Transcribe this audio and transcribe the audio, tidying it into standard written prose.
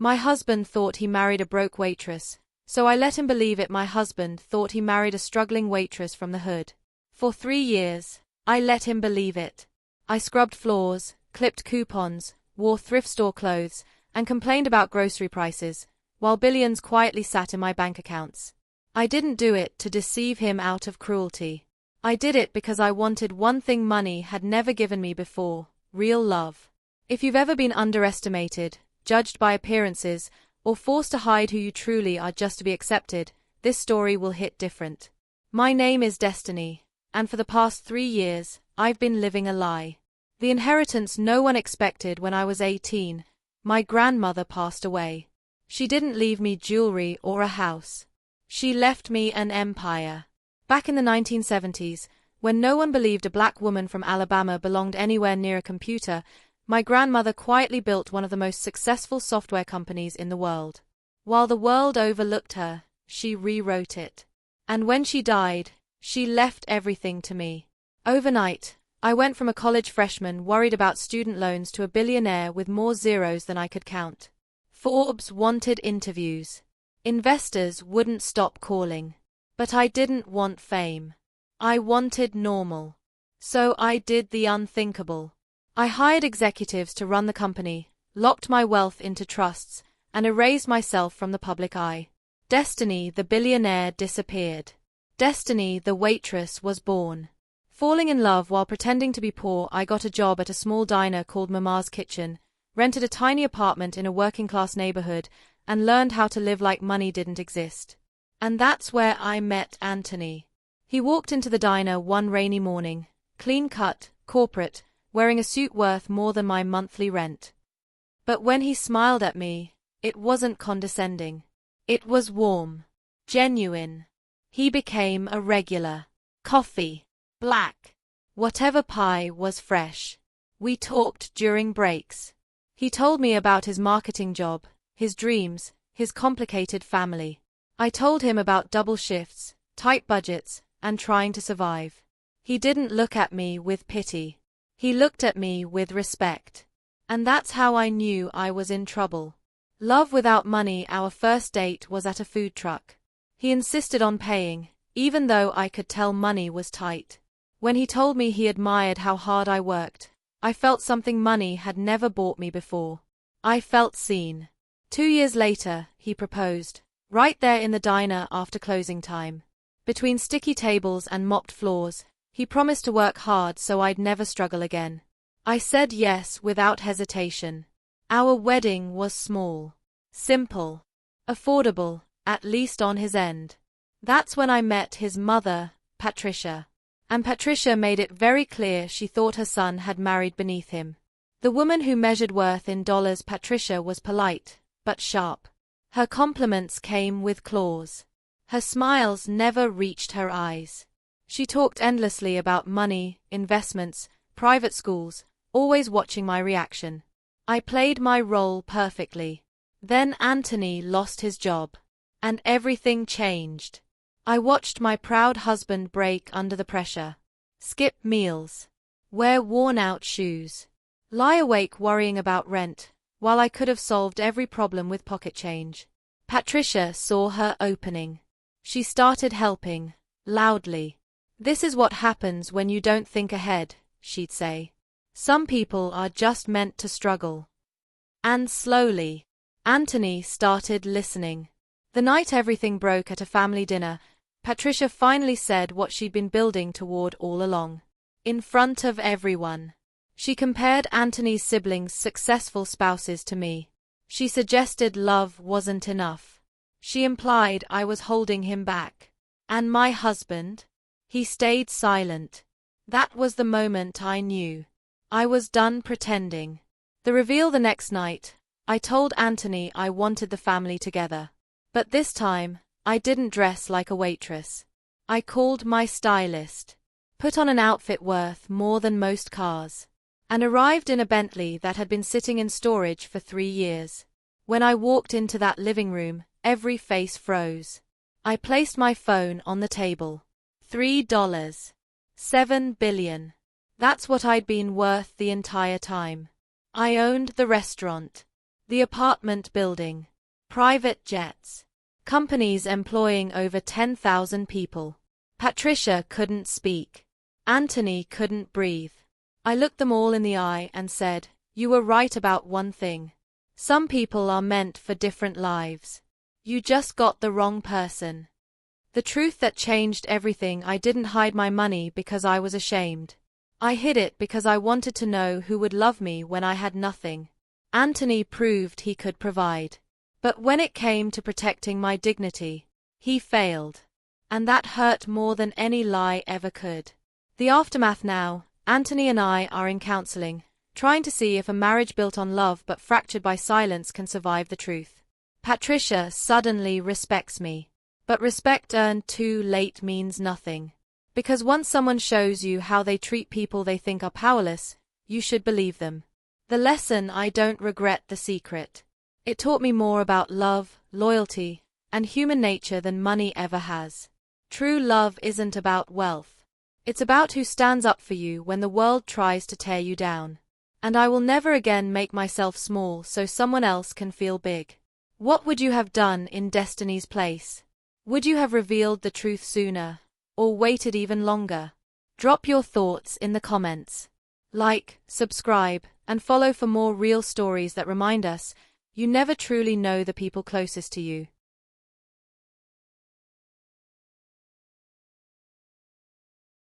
My husband thought he married a broke waitress, so I let him believe it. My husband thought he married a struggling waitress from the hood. For 3 years, I let him believe it. I scrubbed floors, clipped coupons, wore thrift store clothes, and complained about grocery prices, while billions quietly sat in my bank accounts. I didn't do it to deceive him out of cruelty. I did it because I wanted one thing money had never given me before: real love. If you've ever been underestimated, judged by appearances, or forced to hide who you truly are just to be accepted, this story will hit different. My name is Destiny, and for the past 3 years, I've been living a lie. The inheritance no one expected. When I was 18, my grandmother passed away. She didn't leave me jewelry or a house. She left me an empire. Back in the 1970s, when no one believed a black woman from Alabama belonged anywhere near a computer, my grandmother quietly built one of the most successful software companies in the world. While the world overlooked her, she rewrote it. And when she died, she left everything to me. Overnight, I went from a college freshman worried about student loans to a billionaire with more zeros than I could count. Forbes wanted interviews. Investors wouldn't stop calling. But I didn't want fame. I wanted normal. So I did the unthinkable. I hired executives to run the company, locked my wealth into trusts, and erased myself from the public eye. Destiny, the billionaire, disappeared. Destiny, the waitress, was born. Falling in love while pretending to be poor, I got a job at a small diner called Mama's Kitchen, rented a tiny apartment in a working-class neighborhood, and learned how to live like money didn't exist. And that's where I met Anthony. He walked into the diner one rainy morning, clean-cut, corporate, wearing a suit worth more than my monthly rent. But when he smiled at me, it wasn't condescending. It was warm, genuine. He became a regular. Coffee, black, whatever pie was fresh. We talked during breaks. He told me about his marketing job, his dreams, his complicated family. I told him about double shifts, tight budgets, and trying to survive. He didn't look at me with pity. He looked at me with respect. And that's how I knew I was in trouble. Love without money. Our first date was at a food truck. He insisted on paying, even though I could tell money was tight. When he told me he admired how hard I worked, I felt something money had never bought me before. I felt seen. 2 years later, he proposed. Right there in the diner after closing time. Between sticky tables and mopped floors, he promised to work hard so I'd never struggle again. I said yes without hesitation. Our wedding was small, simple, affordable, at least on his end. That's when I met his mother, Patricia. And Patricia made it very clear she thought her son had married beneath him. The woman who measured worth in dollars. Patricia was polite, but sharp. Her compliments came with claws. Her smiles never reached her eyes. She talked endlessly about money, investments, private schools, always watching my reaction. I played my role perfectly. Then Anthony lost his job. And everything changed. I watched my proud husband break under the pressure. Skip meals. Wear worn-out shoes. Lie awake worrying about rent, while I could have solved every problem with pocket change. Patricia saw her opening. She started helping, loudly. "This is what happens when you don't think ahead," she'd say. "Some people are just meant to struggle." And slowly, Anthony started listening. The night everything broke at a family dinner, Patricia finally said what she'd been building toward all along. In front of everyone. She compared Anthony's siblings' successful spouses to me. She suggested love wasn't enough. She implied I was holding him back. And my husband? He stayed silent. That was the moment I knew. I was done pretending. The reveal the next night, I told Anthony I wanted the family together. But this time, I didn't dress like a waitress. I called my stylist, put on an outfit worth more than most cars, and arrived in a Bentley that had been sitting in storage for 3 years. When I walked into that living room, every face froze. I placed my phone on the table. $3. $7 billion. That's what I'd been worth the entire time. I owned the restaurant. The apartment building. Private jets. Companies employing over 10,000 people. Patricia couldn't speak. Anthony couldn't breathe. I looked them all in the eye and said, "You were right about one thing. Some people are meant for different lives. You just got the wrong person." The truth that changed everything: I didn't hide my money because I was ashamed. I hid it because I wanted to know who would love me when I had nothing. Anthony proved he could provide. But when it came to protecting my dignity, he failed. And that hurt more than any lie ever could. The aftermath now: Anthony and I are in counseling, trying to see if a marriage built on love but fractured by silence can survive the truth. Patricia suddenly respects me. But respect earned too late means nothing. Because once someone shows you how they treat people they think are powerless, you should believe them. The lesson: I don't regret the secret. It taught me more about love, loyalty, and human nature than money ever has. True love isn't about wealth. It's about who stands up for you when the world tries to tear you down. And I will never again make myself small so someone else can feel big. What would you have done in Destiny's place? Would you have revealed the truth sooner, or waited even longer? Drop your thoughts in the comments. Like, subscribe, and follow for more real stories that remind us you never truly know the people closest to you.